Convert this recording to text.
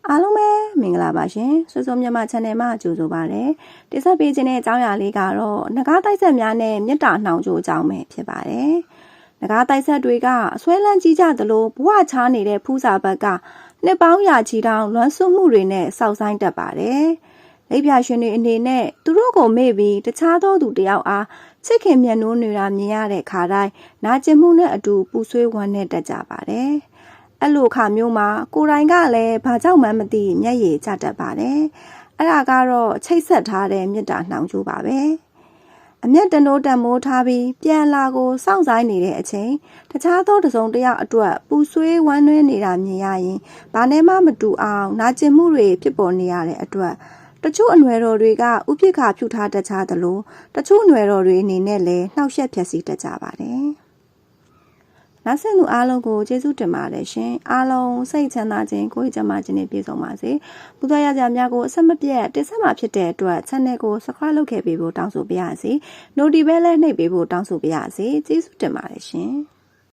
အားလုံးပဲမင်္ဂလာပါရှင်ဆွစွမြန်မာ channel မှာကြိုဆိုပါရစေတိဆက်ပေးခြင်းတဲ့အကြောင်းအရာလေးကတော့ငကားတိုက်ဆက်များနဲ့မြတ်တာနှောင်ကြိုးအကြောင်းပဲဖြစ်ပါတယ်ငကားတိုက်ဆက်တွေကအဆွဲလန်းကြီးကြသလိုဘဝချားနေတဲ့ဖူးစာဘက်ကနှစ်ပေါင်းရာချီတောင်လွမ်းဆွမှုတွေနဲ့စောက်ဆိုင်တတ်ပါတယ်လိပ်ပြရှင်တွေအနေနဲ့သူတို့ကိုမေ့ပြီးတခြားသောသူတယောက်အားချစ်ခင်မြတ်နိုးနေတာမြင်ရတဲ့ခါတိုင်းနာကျင်မှုနဲ့အတူပူဆွေးဝမ်းနဲ့တက်ကြပါတယ်အဲ့လိုခါမျိုးမှာကိုယ်တိုင်ကလည်းဘာကြောင့်မှမသိမျက်ရည်ကျတတ်ပါတယ်အဲ့ဒါကတော့ချိတ်ဆက်ထားတဲ့မြတ်တာနှောင်ကြိုးပါပဲအမျက်တနိုးတန်မိုးထားပြီးပြန်လာကိုစောင့်ဆိုင်နေတဲ့အချိန်တခြားသောတစုံတစ်ယောက်အတွက်ပူဆွေးဝမ်းနည်းနေတာမြင်ရရင်ဘာနဲ့မှမတူအောင်နာကျင်မှုတွေဖြစ်ပေါ်နေရတဲ့အတွက်တချို့အနွယ်တော်တွေကဥပိ္ပခါဖြူထားတတ်ကြသလိုတချို့အနွယ်တော်တွေအနေနဲ့လည်းနှောက်ယှက်ဖျက်ဆီးတတ်ကြပါတယ်နောက်ဆက်သူအားလုံးကိုကျေးဇူးတင်ပါတယ်ရှင်အားလုံးစိတ်ချမ်းသာခြင်းကိုယ်ကျန်းမာခြင်းနဲ့ပြည့်စုံပါစေပူဇော်ရကြများကိုအဆက်မပြတ်တင်ဆက်မှာဖြစ်တဲ့အတွက် channel ကို subscribe လုပ်ခဲ့ပေးဖို့တောင်းဆိုပါရစေ notification လည်းနှိပ်ပေးဖို့တောင်းဆိုပါရစေကျေးဇူးတင်ပါတယ်ရှင်